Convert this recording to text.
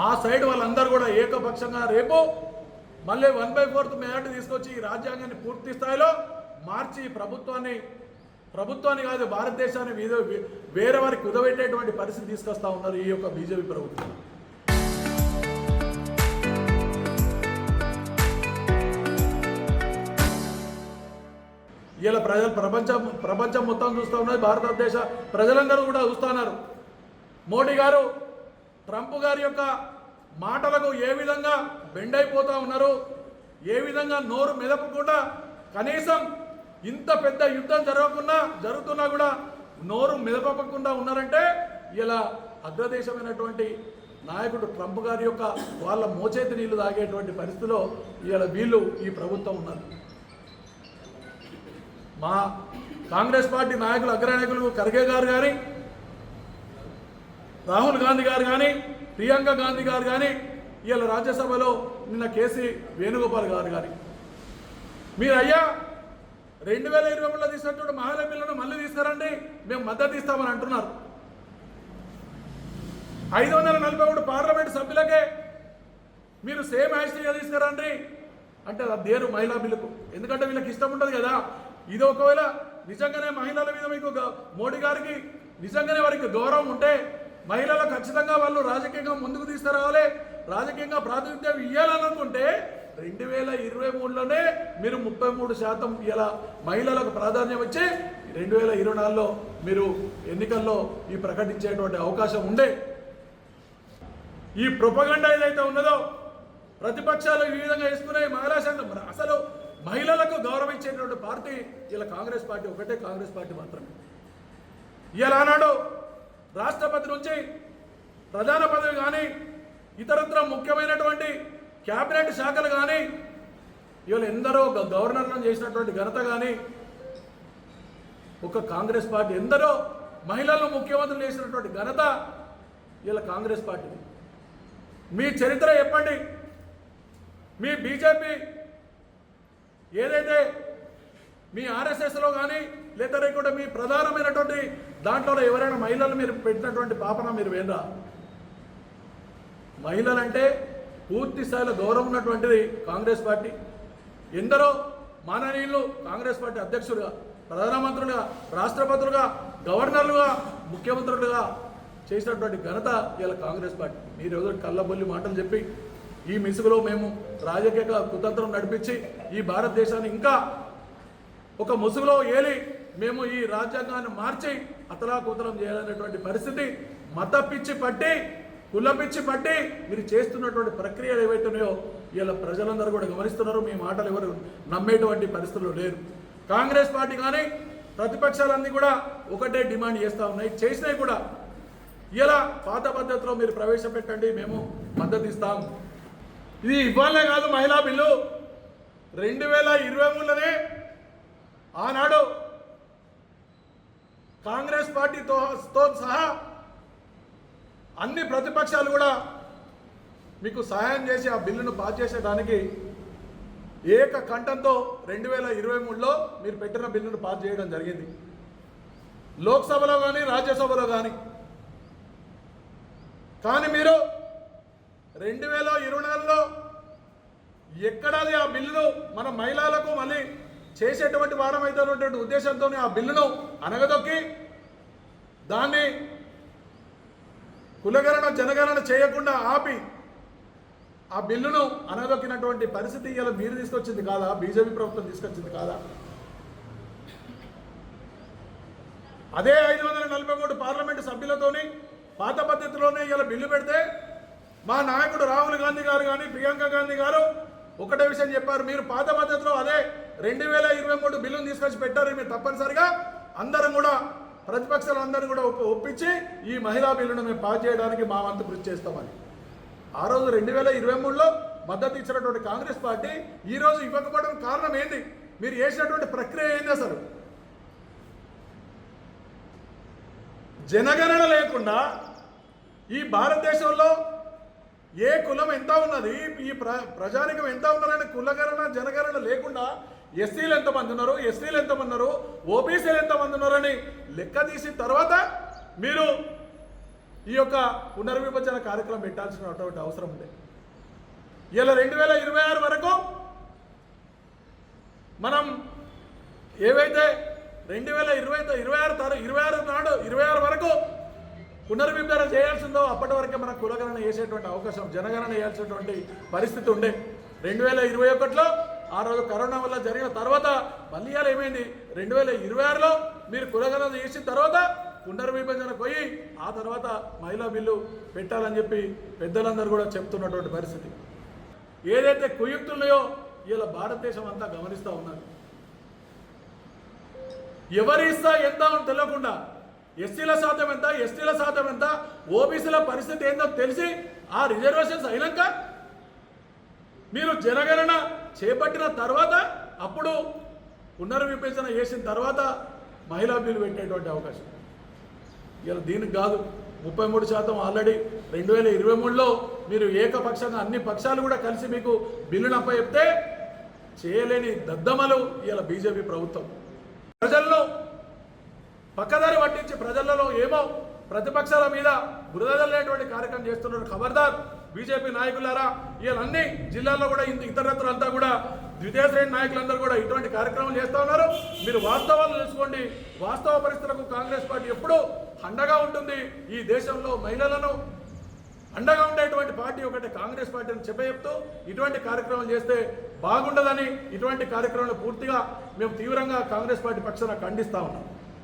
ఆ సైడ్ వాళ్ళందరూ కూడా ఏకపక్షంగా రేపు మళ్ళీ 1/4 మెజార్టీ తీసుకొచ్చి ఈ రాజ్యాంగాన్ని పూర్తి స్థాయిలో మార్చి ప్రభుత్వాన్ని కాదు భారతదేశాన్ని వేరే వారికి కుదబెట్టేటువంటి పరిస్థితి తీసుకొస్తా ఉన్నారు ఈ యొక్క బీజేపీ ప్రభుత్వం. ఇలా ప్రపంచం మొత్తం చూస్తూ ఉన్నది, భారతదేశ ప్రజలందరూ కూడా చూస్తున్నారు. మోడీ గారు ట్రంప్ గారి యొక్క మాటలకు ఏ విధంగా బెండ్ అయిపోతూ ఉన్నారు, ఏ విధంగా నోరు మెదపకుండా కనీసం ఇంత పెద్ద యుద్ధం జరుగుతున్నా కూడా నోరు మెదపకుండా ఉన్నారంటే ఇలా అగ్రదేశమైనటువంటి నాయకుడు ట్రంప్ గారి యొక్క వాళ్ళ మోచేతి నీళ్లు తాగేటువంటి పరిస్థితిలో ఇలా వీళ్ళు ఈ ప్రభుత్వం ఉన్నారు. మా కాంగ్రెస్ పార్టీ నాయకులు అగ్రనాయకులు ఖర్గే గారు కానీ, రాహుల్ గాంధీ గారు కానీ, ప్రియాంక గాంధీ గారు కానీ, ఇలా రాజ్యసభలో నిన్న కేసీ వేణుగోపాల్ గారు కానీ మీరు అయ్యా 2023లో తీసినటువంటి మహిళా బిల్లును మళ్ళీ తీసుకురండి, మేము మద్దతు ఇస్తామని అంటున్నారు. 543 పార్లమెంట్ సభ్యులకే మీరు సేమ్ హ్యాష్గా తీసుకురండి అంటే అది దేరు మహిళా బిల్లుకు. ఎందుకంటే వీళ్ళకి ఇష్టం ఉంటుంది కదా. ఇది ఒకవేళ నిజంగానే మహిళల మీద మీకు మోడీ గారికి నిజంగానే వారికి గౌరవం ఉంటే మహిళలు ఖచ్చితంగా వాళ్ళు రాజకీయంగా ముందుకు తీసుకురావాలి, రాజకీయంగా ప్రాతినిధ్యం ఇవ్వాలనుకుంటే 2023లోనే మీరు 33% ఇలా మహిళలకు ప్రాధాన్యం ఇచ్చి 2024లో మీరు ఎన్నికల్లో ఈ ప్రకటించేటువంటి అవకాశం ఉండే. ఈ ప్రొపగండా ఏదైతే ఉన్నదో ప్రతిపక్షాలు ఈ విధంగా వేసుకునే మహిళా సంఘం అసలు మహిళలకు గౌరవించేటువంటి పార్టీ ఇలా కాంగ్రెస్ పార్టీ ఒకటే, కాంగ్రెస్ పార్టీ మాత్రమే. ఇలా ఆనాడు రాష్ట్రపతి నుంచి ప్రధాన పదవి కానీ ఇతరత్ర ముఖ్యమైనటువంటి క్యాబినెట్ శాఖలు కానీ ఇవాళ ఎందరో గవర్నర్లను చేసినటువంటి ఘనత కానీ ఒక కాంగ్రెస్ పార్టీ, ఎందరో మహిళలను ముఖ్యమంత్రులు చేసినటువంటి ఘనత ఇలా కాంగ్రెస్ పార్టీ. మీ చరిత్ర చెప్పండి. మీ బీజేపీ ఏదైతే మీ ఆర్ఎస్ఎస్లో కానీ లేదా కూడా మీ ప్రధానమైనటువంటి దాంట్లో ఎవరైనా మహిళలు మీరు పెట్టినటువంటి పాపన మీరు వేందా? మహిళలంటే పూర్తి స్థాయిలో గౌరవం ఉన్నటువంటిది కాంగ్రెస్ పార్టీ. ఎందరో మాననీయులు కాంగ్రెస్ పార్టీ అధ్యక్షులుగా, ప్రధానమంత్రులుగా, రాష్ట్రపతులుగా, గవర్నర్లుగా, ముఖ్యమంత్రులుగా చేసినటువంటి ఘనత ఇలా కాంగ్రెస్ పార్టీ. మీరు ఏదో కళ్ళబొల్లి మాటలు చెప్పి ఈ మిసుగులో మేము రాజకీయ కుతంత్రం నడిపించి ఈ భారతదేశాన్ని ఇంకా ఒక ముసుగులో ఏలి మేము ఈ రాజ్యాంగాన్ని మార్చి అతలాకుతలం చేయాలనేటువంటి పరిస్థితి మత పిచ్చి పట్టి, కుల పిచ్చి పట్టి మీరు చేస్తున్నటువంటి ప్రక్రియలు ఏవైతున్నాయో ఇలా ప్రజలందరూ కూడా గమనిస్తున్నారు. మీ మాటలు ఎవరు నమ్మేటువంటి పరిస్థితులు లేరు. కాంగ్రెస్ పార్టీ కానీ ప్రతిపక్షాలన్నీ కూడా ఒకటే డిమాండ్ చేస్తూ ఉన్నాయి, చేసినవి కూడా. ఇలా పాత పద్ధతిలో మీరు ప్రవేశపెట్టండి, మేము మద్దతు ఇస్తాం. ఇది ఇవ్వాలనే కాదు, మహిళా బిల్లు 2023లోనే ఆనాడు కాంగ్రెస్ పార్టీతో సహా అన్ని ప్రతిపక్షాలు కూడా మీకు సహాయం చేసి ఆ బిల్లును పాస్ చేసేదానికి ఏకకంఠంతో 2023లో మీరు పెట్టిన బిల్లును పాస్ చేయడం జరిగింది. లోక్సభలో కానీ రాజ్యసభలో కానీ మీరు 2024లో ఎక్కడాది ఆ బిల్లును మన మహిళలకు మళ్ళీ చేసేటువంటి వారమైనటువంటి ఉద్దేశంతో ఆ బిల్లును అనగదొక్కి దాన్ని కులగణన జనగణన చేయకుండా ఆపి ఆ బిల్లును అనగదొక్కినటువంటి పరిస్థితి ఇలా మీరు తీసుకొచ్చింది కాదా? బీజేపీ ప్రభుత్వం తీసుకొచ్చింది కాదా? అదే 543 పార్లమెంటు సభ్యులతోని పాత పద్ధతిలోనే ఇలా బిల్లు పెడితే మా నాయకుడు రాహుల్ గాంధీ గారు కానీ ప్రియాంక గాంధీ గారు ఒకటే విషయం చెప్పారు, మీరు పాత పద్ధతిలో అదే 2023 బిల్లును తీసుకొచ్చి పెట్టారు, మీరు తప్పనిసరిగా అందరం కూడా ప్రతిపక్షాలు అందరూ కూడా ఒప్పించి ఈ మహిళా బిల్లును మేము పాస్ చేయడానికి మా వంతు కృషి చేస్తామని. ఆ రోజు 2023లో మద్దతు ఇచ్చినటువంటి కాంగ్రెస్ పార్టీ ఈరోజు ఇవ్వకపోవడం కారణం ఏంటి? మీరు చేసినటువంటి ప్రక్రియ ఏంది? అసలు జనగణన లేకుండా ఈ భారతదేశంలో ఏ కులం ఎంత ఉన్నది, ఈ ప్రజానికం ఎంత ఉన్నారని కులగణన జనగణన లేకుండా ఎస్సీలు ఎంతమంది ఉన్నారు, ఎస్టీలు ఎంతమంది ఉన్నారు, ఓబీసీలు ఎంతమంది ఉన్నారని లెక్క తీసిన తర్వాత మీరు ఈ యొక్క పునర్విభజన కార్యక్రమం పెట్టాల్సినటువంటి అవసరం ఉంది. ఇలా 2026 వరకు మనం ఏవైతే 2026 వరకు పునర్విభజన చేయాల్సిందో అప్పటి వరకే మనకు కులగణన వేసేటువంటి అవకాశం, జనగణన వేయాల్సినటువంటి పరిస్థితి ఉండే. 2021లో ఆ రోజు కరోనా వల్ల జరిగిన తర్వాత మళ్ళీ ఇవాళ ఏమైంది, 2026లో మీరు కులగణన చేసిన తర్వాత పునర్విభజన పోయి ఆ తర్వాత మహిళా బిల్లు పెట్టాలని చెప్పి పెద్దలందరూ కూడా చెప్తున్నటువంటి పరిస్థితి. ఏదైతే కుయుక్తులున్నాయో ఇలా భారతదేశం అంతా గమనిస్తూ ఉన్నారు. ఎవరి ఇస్తా ఎంత అని తెలియకుండా ఎస్సీల శాతం ఎంత, ఎస్టీల శాతం ఎంత, ఓబీసీల పరిస్థితి ఏందో తెలిసి ఆ రిజర్వేషన్స్ అయినాక మీరు జనగణన చేపట్టిన తర్వాత అప్పుడు పునర్విభజన చేసిన తర్వాత మహిళా బిల్లు పెట్టేటువంటి అవకాశం. ఇలా దీనికి కాదు, 33% ఆల్రెడీ 2023లో మీరు ఏకపక్షంగా అన్ని పక్షాలు కూడా కలిసి మీకు బిల్లును అప్పచెప్తే చేయలేని దద్దమలు ఇలా బీజేపీ ప్రభుత్వం. ప్రజల్లో పక్కదారి పట్టించి ప్రజలలో ఏమో ప్రతిపక్షాల మీద బురదలేటువంటి కార్యక్రమం చేస్తున్నారు. ఖబర్దార్ బీజేపీ నాయకులారా, వీళ్ళ అన్ని జిల్లాల్లో కూడా ఇతరత్రంతా కూడా ద్వితీయ శ్రేణి నాయకులందరూ కూడా ఇటువంటి కార్యక్రమాలు చేస్తూ ఉన్నారు. మీరు వాస్తవాలు తెలుసుకోండి. వాస్తవ పరిస్థితులకు కాంగ్రెస్ పార్టీ ఎప్పుడూ అండగా ఉంటుంది. ఈ దేశంలో మహిళలను అండగా ఉండేటువంటి పార్టీ ఒకటి కాంగ్రెస్ పార్టీ అని చెప్తూ ఇటువంటి కార్యక్రమాలు చేస్తే బాగుండదని ఇటువంటి కార్యక్రమాలు పూర్తిగా మేము తీవ్రంగా కాంగ్రెస్ పార్టీ పక్షాన ఖండిస్తా ఉన్నాం.